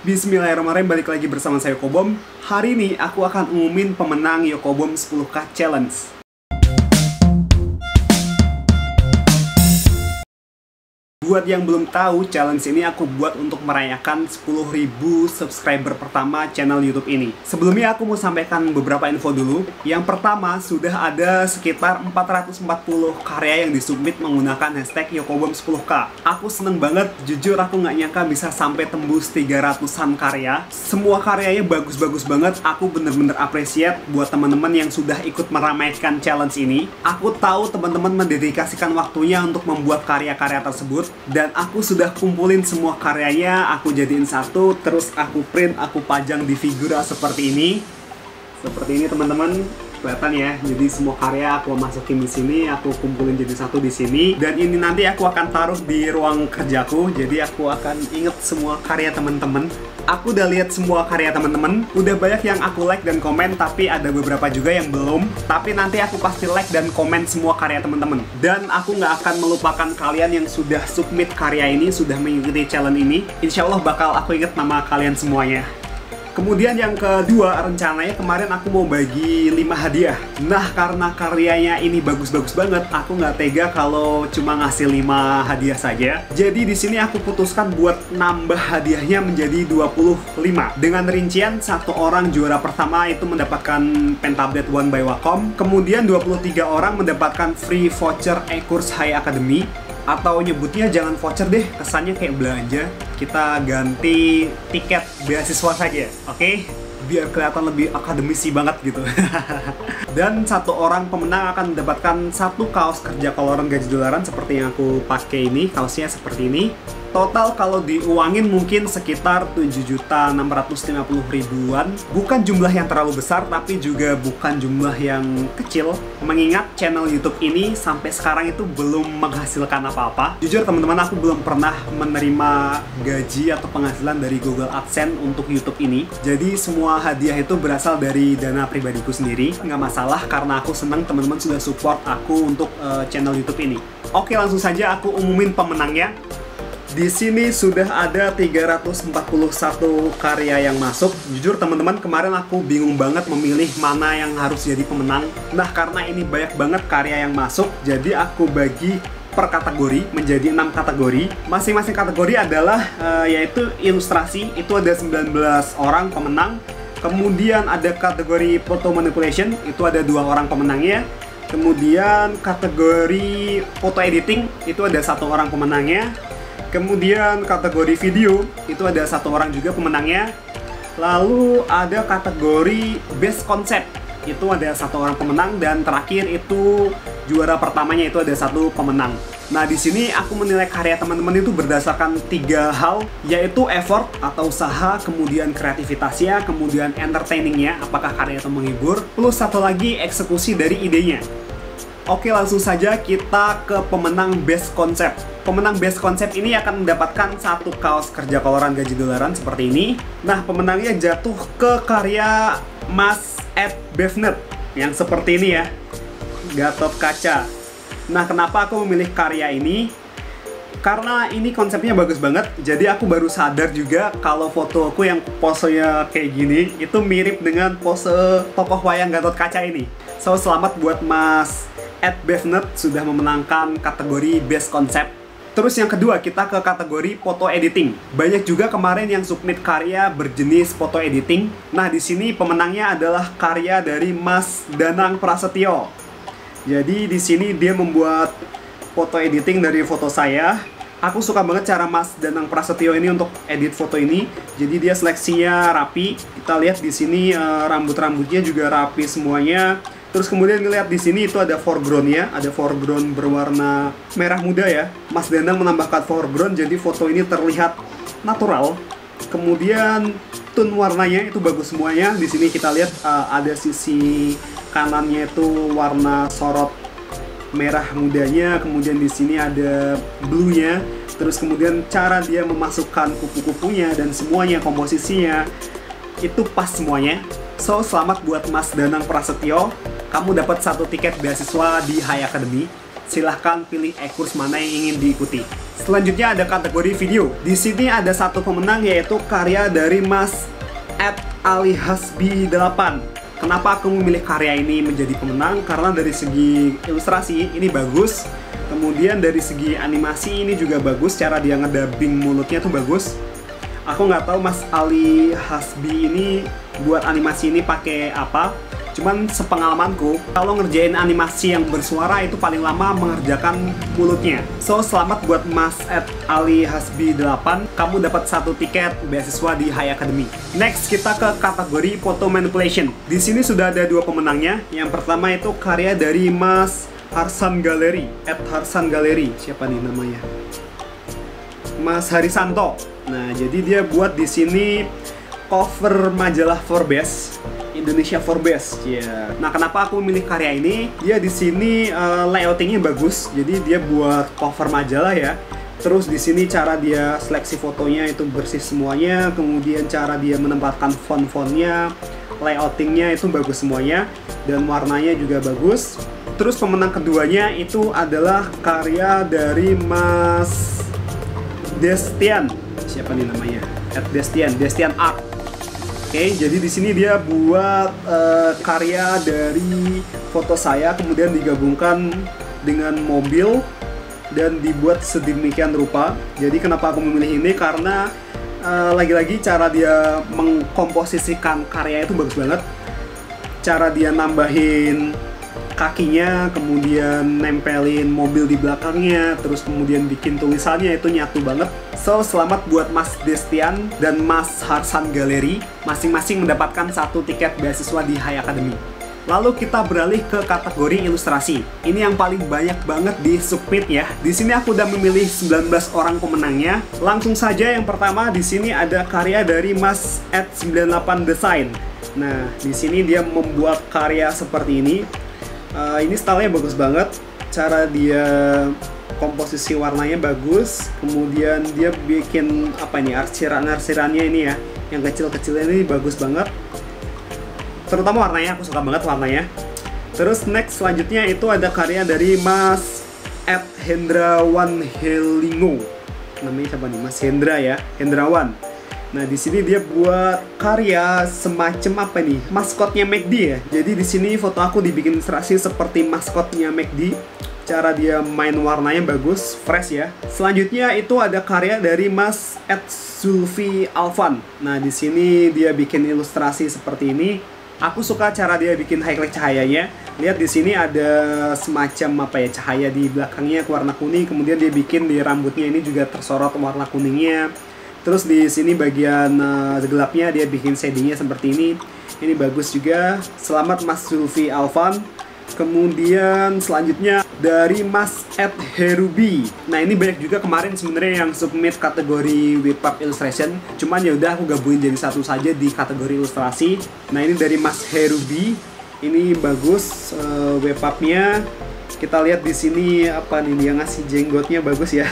Bismillahirrahmanirrahim, balik lagi bersama saya Yokobom. Hari ini aku akan umumin pemenang Yokobom 10K Challenge. Buat yang belum tahu, challenge ini aku buat untuk merayakan 10.000 subscriber pertama channel YouTube ini. Sebelumnya aku mau sampaikan beberapa info dulu. Yang pertama, sudah ada sekitar 440 karya yang disubmit menggunakan hashtag Yokobom 10K. Aku seneng banget, jujur aku nggak nyangka bisa sampai tembus 300-an karya. Semua karyanya bagus-bagus banget. Aku bener-bener appreciate buat teman-teman yang sudah ikut meramaikan challenge ini. Aku tahu teman-teman mendedikasikan waktunya untuk membuat karya-karya tersebut. Dan aku sudah kumpulin semua karyanya, aku jadiin satu, terus aku print, aku pajang di figura seperti ini. Seperti ini teman-teman, kelihatan ya. Jadi semua karya aku masukin di sini, aku kumpulin jadi satu di sini. Dan ini nanti aku akan taruh di ruang kerjaku. Jadi aku akan inget semua karya teman-teman. Aku udah lihat semua karya teman-teman. Udah banyak yang aku like dan komen, tapi ada beberapa juga yang belum. Tapi nanti aku pasti like dan komen semua karya teman-teman. Dan aku nggak akan melupakan kalian yang sudah submit karya ini, sudah mengikuti challenge ini. Insya Allah bakal aku inget nama kalian semuanya. Kemudian yang kedua, rencananya kemarin aku mau bagi 5 hadiah. Nah, karena karyanya ini bagus-bagus banget, aku nggak tega kalau cuma ngasih 5 hadiah saja. Jadi di sini aku putuskan buat nambah hadiahnya menjadi 25. Dengan rincian, satu orang juara pertama itu mendapatkan pen tablet One by Wacom. Kemudian 23 orang mendapatkan free voucher e-course High Academy. Atau nyebutnya jangan voucher deh, kesannya kayak belanja. Kita ganti tiket beasiswa saja, oke? Biar kelihatan lebih akademisi banget gitu. Dan satu orang pemenang akan mendapatkan satu kaos kerja koloran gaji dolaran seperti yang aku pakai ini. Kaosnya seperti ini. Total kalau diuangin mungkin sekitar 7.650.000-an. Bukan jumlah yang terlalu besar, tapi juga bukan jumlah yang kecil. Mengingat channel YouTube ini sampai sekarang itu belum menghasilkan apa-apa. Jujur teman-teman, aku belum pernah menerima gaji atau penghasilan dari Google AdSense untuk YouTube ini. Jadi semua hadiah itu berasal dari dana pribadiku sendiri. Nggak masalah karena aku senang teman-teman sudah support aku untuk channel YouTube ini. Oke, langsung saja aku umumin pemenangnya. Di sini sudah ada 341 karya yang masuk. Jujur teman-teman, kemarin aku bingung banget memilih mana yang harus jadi pemenang. Nah, karena ini banyak banget karya yang masuk, jadi aku bagi per kategori menjadi 6 kategori. Masing-masing kategori adalah yaitu ilustrasi, itu ada 19 orang pemenang. Kemudian ada kategori photo manipulation, itu ada 2 orang pemenangnya. Kemudian kategori photo editing, itu ada 1 orang pemenangnya. Kemudian kategori video, itu ada 1 orang juga pemenangnya. Lalu ada kategori best concept, itu ada 1 orang pemenang. Dan terakhir itu juara pertamanya, itu ada 1 pemenang. Nah, di sini aku menilai karya teman-teman itu berdasarkan 3 hal, yaitu effort atau usaha, kemudian kreativitasnya, kemudian entertainingnya, apakah karya itu menghibur, plus satu lagi eksekusi dari idenya. Oke, langsung saja kita ke pemenang best concept. Pemenang best concept ini akan mendapatkan 1 kaos kerja koloran gaji dolaran seperti ini. Nah, pemenangnya jatuh ke karya Mas @bevnet yang seperti ini ya, Gatot Kaca. Nah, kenapa aku memilih karya ini? Karena ini konsepnya bagus banget. Jadi aku baru sadar juga kalau fotoku yang posenya kayak gini itu mirip dengan pose tokoh wayang Gatot Kaca ini. So, selamat buat Mas @bevnet sudah memenangkan kategori best concept. Terus yang kedua, kita ke kategori foto editing. Banyak juga kemarin yang submit karya berjenis foto editing. Nah, di sini pemenangnya adalah karya dari Mas Danang Prasetyo. Jadi di sini dia membuat foto editing dari foto saya. Aku suka banget cara Mas Danang Prasetyo ini untuk edit foto ini. Jadi dia seleksinya rapi. Kita lihat di sini rambut-rambutnya juga rapi semuanya. Terus kemudian ngeliat di sini itu ada foregroundnya, ada foreground berwarna merah muda ya. Mas Danang menambahkan foreground, jadi foto ini terlihat natural. Kemudian tone warnanya itu bagus semuanya. Di sini kita lihat ada sisi kanannya itu warna sorot merah mudanya, kemudian di sini ada blue-nya. Terus kemudian cara dia memasukkan kupu-kupunya dan semuanya komposisinya itu pas semuanya. So, selamat buat Mas Danang Prasetyo. Kamu dapat 1 tiket beasiswa di High Academy. silahkan pilih e-course mana yang ingin diikuti. Selanjutnya ada kategori video. Di sini ada satu pemenang, yaitu karya dari Mas @alihasbi8. Kenapa aku memilih karya ini menjadi pemenang? Karena dari segi ilustrasi ini bagus, kemudian dari segi animasi ini juga bagus, cara dia ngedubbing mulutnya tuh bagus. Aku nggak tahu Mas Ali Hasbi ini buat animasi ini pakai apa. Cuman sepengalamanku, kalau ngerjain animasi yang bersuara itu paling lama mengerjakan mulutnya. So, selamat buat Mas Ali Hasbi8, kamu dapat 1 tiket beasiswa di Hai Academy. Next, kita ke kategori photo manipulation. Di sini sudah ada 2 pemenangnya. Yang pertama itu karya dari Mas Harsan Galeri, @Harsan Galeri. Siapa nih namanya? Mas Harisanto. Nah, jadi dia buat di sini cover majalah Forbes, Indonesia Forbes, ya. Nah, kenapa aku memilih karya ini? Dia di sini layoutingnya bagus, jadi dia buat cover majalah ya. Terus di sini cara dia seleksi fotonya itu bersih semuanya, kemudian cara dia menempatkan font-fontnya, layoutingnya itu bagus semuanya, dan warnanya juga bagus. Terus pemenang keduanya itu adalah karya dari Mas Destian. Siapa nih namanya? Destian Art. Oke, jadi di sini dia buat karya dari foto saya, kemudian digabungkan dengan mobil dan dibuat sedemikian rupa. Jadi kenapa aku memilih ini? Karena lagi-lagi cara dia mengkomposisikan karya itu bagus banget. Cara dia nambahin kakinya, kemudian nempelin mobil di belakangnya, terus kemudian bikin tulisannya itu nyatu banget. So, selamat buat Mas Destian dan Mas Harsan Galeri, masing-masing mendapatkan 1 tiket beasiswa di Hai Academy. Lalu kita beralih ke kategori ilustrasi. Ini yang paling banyak banget di submit ya. Di sini aku udah memilih 19 orang pemenangnya. Langsung saja yang pertama di sini ada karya dari Mas @98design. Nah, di sini dia membuat karya seperti ini. Ini stylenya bagus banget, cara dia komposisi warnanya bagus, kemudian dia bikin apa ini, arsirannya ini ya, yang kecil-kecilnya ini bagus banget, terutama warnanya, aku suka banget warnanya. Terus next selanjutnya itu ada karya dari Mas @Hendrawan Helingo, namanya siapa nih, Mas Hendra ya, Hendrawan. Nah, di sini dia buat karya semacam apa nih? Maskotnya McD ya. Jadi di sini foto aku dibikin ilustrasi seperti maskotnya McD. Cara dia main warnanya bagus, fresh ya. Selanjutnya itu ada karya dari Mas @Zulfi Alvan. Nah, di sini dia bikin ilustrasi seperti ini. Aku suka cara dia bikin highlight cahayanya. Lihat di sini ada semacam apa ya, cahaya di belakangnya warna kuning, kemudian dia bikin di rambutnya ini juga tersorot warna kuningnya. Terus di sini bagian gelapnya dia bikin shadingnya seperti ini. Ini bagus juga. Selamat Mas Zulfi Alvan. Kemudian selanjutnya dari Mas @Herubi. Nah, ini banyak juga kemarin sebenarnya yang submit kategori webpap illustration. Cuman ya udah aku gabungin jadi satu saja di kategori ilustrasi. Nah, ini dari Mas Herubi. Ini bagus webpapnya. Kita lihat di sini apa nih, dia ngasih jenggotnya bagus ya.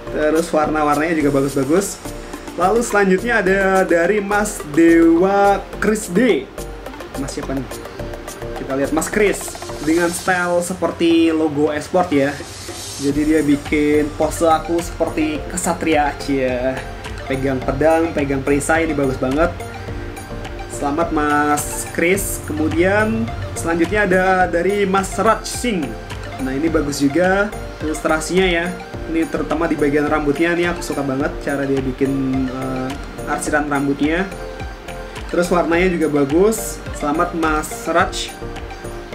Terus warna-warnanya juga bagus-bagus. Lalu selanjutnya ada dari Mas Dewa Chris D. Mas siapa nih? Kita lihat Mas Chris dengan style seperti logo esport ya. Jadi dia bikin pose aku seperti kesatria cia. Pegang pedang, pegang perisai, ini bagus banget. Selamat Mas Chris. Kemudian selanjutnya ada dari Mas Raj Singh. Nah, ini bagus juga ilustrasinya ya. Ini terutama di bagian rambutnya, nih aku suka banget cara dia bikin arsiran rambutnya. Terus warnanya juga bagus. Selamat Mas Raj.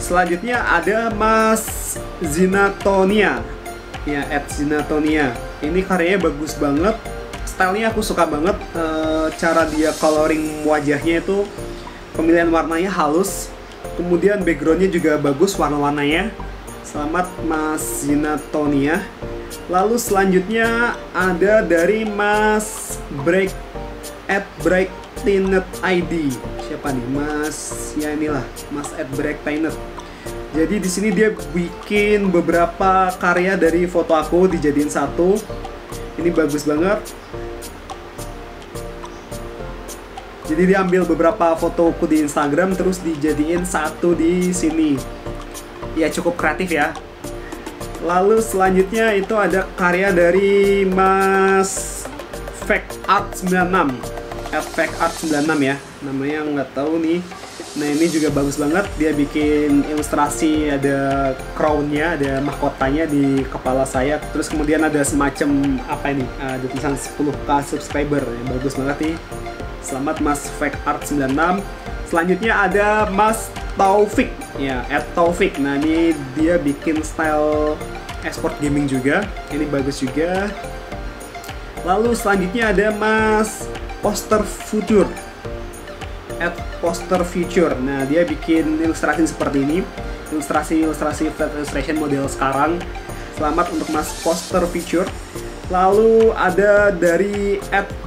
Selanjutnya ada Mas Zinatonia ya, @Zinatonia. Ini karyanya bagus banget, stylenya aku suka banget. Cara dia coloring wajahnya itu, pemilihan warnanya halus, kemudian backgroundnya juga bagus warna-warnanya. Selamat Mas Zinatonia. Lalu selanjutnya ada dari Mas @Breaktinet ID. Siapa nih? Mas ya inilah, Mas @Breaktinet. Jadi di sini dia bikin beberapa karya dari foto aku dijadiin satu. Ini bagus banget. Jadi dia ambil beberapa fotoku di Instagram terus dijadiin satu di sini. ya cukup kreatif ya. Lalu selanjutnya itu ada karya dari Mas Fake Art 96, Fake Art 96 ya, namanya nggak tahu nih. Nah ini juga bagus banget, dia bikin ilustrasi, ada crown-nya, ada mahkotanya di kepala saya. Terus kemudian ada semacam apa ini, ada tulisan 10k subscriber, ya, bagus banget nih. Selamat Mas Fake Art 96. Selanjutnya ada Mas Taufik, ya, @taufik. Nah ini dia bikin style export gaming juga, ini bagus juga. Lalu selanjutnya ada Mas Poster Future, @Poster Future. Nah dia bikin ilustrasi seperti ini, ilustrasi flat illustration model sekarang. Selamat untuk Mas Poster Future. Lalu ada dari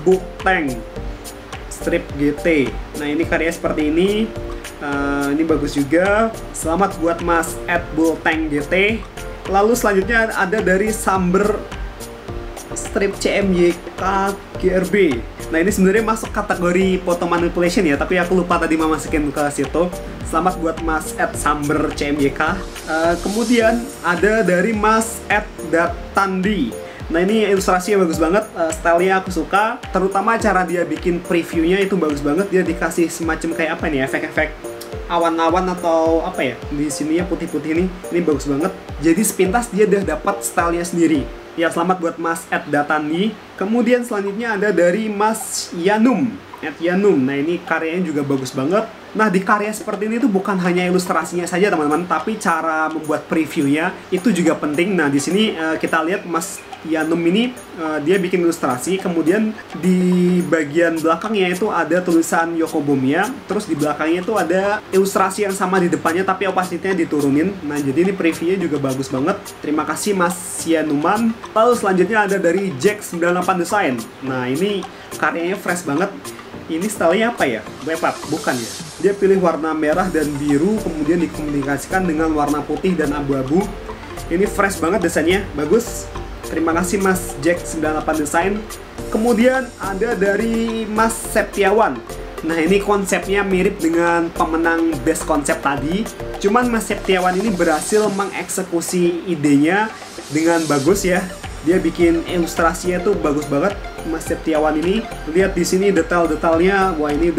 @Booktank Strip GT. Nah ini karya seperti ini. Ini bagus juga. Selamat buat Mas @Booktank GT. Lalu selanjutnya ada dari Samber Strip CMYK GRB. Nah ini sebenarnya masuk kategori foto manipulation ya, tapi aku lupa tadi masukin ke situ. Selamat buat Mas @Samber CMYK. Kemudian ada dari Mas @Datandi. Nah ini ilustrasinya bagus banget, stylenya aku suka. Terutama cara dia bikin previewnya itu bagus banget. Dia dikasih semacam kayak apa nih, efek-efek awan-awan atau apa ya, di sininya putih-putih ini bagus banget. Jadi sepintas dia udah dapat stylenya sendiri. Ya selamat buat Mas @Datandi. Kemudian selanjutnya ada dari Mas Yanum, @Yanum. Nah ini karyanya juga bagus banget. Nah di karya seperti ini tuh bukan hanya ilustrasinya saja teman-teman, tapi cara membuat previewnya itu juga penting. Nah di sini kita lihat Mas Yanum ini dia bikin ilustrasi, kemudian di bagian belakangnya itu ada tulisan Yokobomiya, terus di belakangnya itu ada ilustrasi yang sama di depannya tapi opacity-nya diturunin. Nah jadi ini previewnya juga bagus banget. Terima kasih Mas Yanuman. Lalu selanjutnya ada dari Jack98 Design. Nah ini karyanya fresh banget. Ini stylenya apa ya? Web art? Bukan ya? Dia pilih warna merah dan biru, kemudian dikomunikasikan dengan warna putih dan abu-abu. Ini fresh banget desainnya, bagus. Terima kasih Mas Jack98 Design. Kemudian ada dari Mas Septiawan. Nah ini konsepnya mirip dengan pemenang best konsep tadi. Cuman Mas Septiawan ini berhasil mengeksekusi idenya dengan bagus ya. Dia bikin ilustrasinya tuh bagus banget, Mas Septiawan ini. Lihat di sini detail-detailnya, wah ini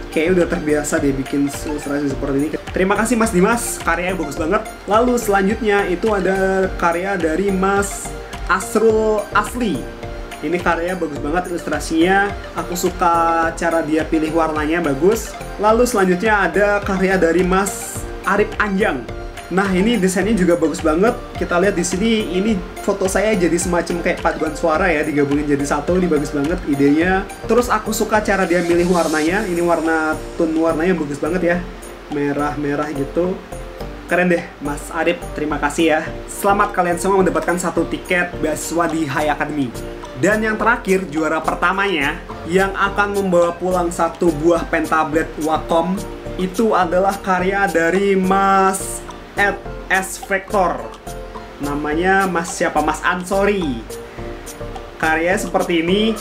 kayaknya udah terbiasa dia bikin ilustrasi seperti ini. Terima kasih Mas Dimas, karyanya bagus banget. Lalu selanjutnya itu ada karya dari Mas Asrul Asli. Ini karyanya bagus banget ilustrasinya. Aku suka cara dia pilih warnanya, bagus. Lalu selanjutnya ada karya dari Mas Arif Anjang. Nah ini desainnya juga bagus banget. Kita lihat di sini, ini foto saya jadi semacam kayak paduan suara ya, digabungin jadi satu. Ini bagus banget idenya. Terus aku suka cara dia milih warnanya. Ini tone warnanya bagus banget ya, merah-merah gitu. Keren deh Mas Arif, terima kasih ya. Selamat kalian semua mendapatkan 1 tiket beasiswa di Hai Academy. Dan yang terakhir, juara pertamanya yang akan membawa pulang 1 buah pen tablet Wacom itu adalah karya dari Mas @S Vector. Namanya Mas siapa? Mas Ansori. Karya seperti ini.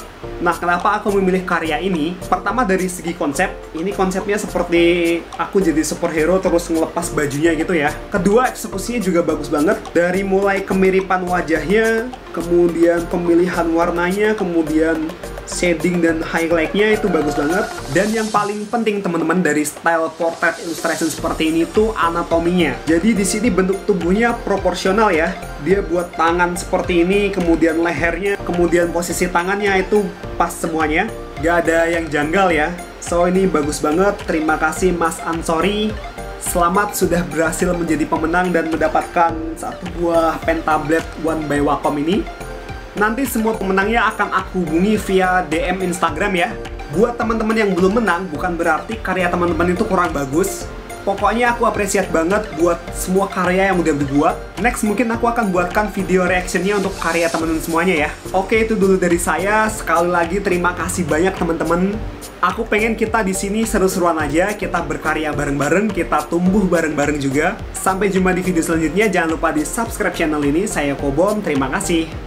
Nah, kenapa aku memilih karya ini? Pertama dari segi konsep. Ini konsepnya seperti aku jadi superhero terus ngelepas bajunya gitu ya. Kedua, eksekusinya juga bagus banget. Dari mulai kemiripan wajahnya, kemudian pemilihan warnanya, kemudian shading dan highlightnya itu bagus banget. Dan yang paling penting teman-teman dari style portrait illustration seperti ini tuh anatominya. Jadi di sini bentuk tubuhnya proporsional ya. Dia buat tangan seperti ini, kemudian lehernya, kemudian posisi tangannya itu pas semuanya. Gak ada yang janggal ya. So ini bagus banget. Terima kasih Mas Ansori. Selamat sudah berhasil menjadi pemenang dan mendapatkan 1 buah pen tablet One by Wacom ini. Nanti semua pemenangnya akan aku hubungi via DM Instagram ya. Buat teman-teman yang belum menang, bukan berarti karya teman-teman itu kurang bagus. Pokoknya aku apresiat banget buat semua karya yang udah dibuat. Next mungkin aku akan buatkan video reactionnya untuk karya teman-teman semuanya ya. Oke, itu dulu dari saya. Sekali lagi terima kasih banyak teman-teman. Aku pengen kita di sini seru-seruan aja, kita berkarya bareng-bareng, kita tumbuh bareng-bareng juga. Sampai jumpa di video selanjutnya. Jangan lupa di subscribe channel ini. Saya Kobom, terima kasih.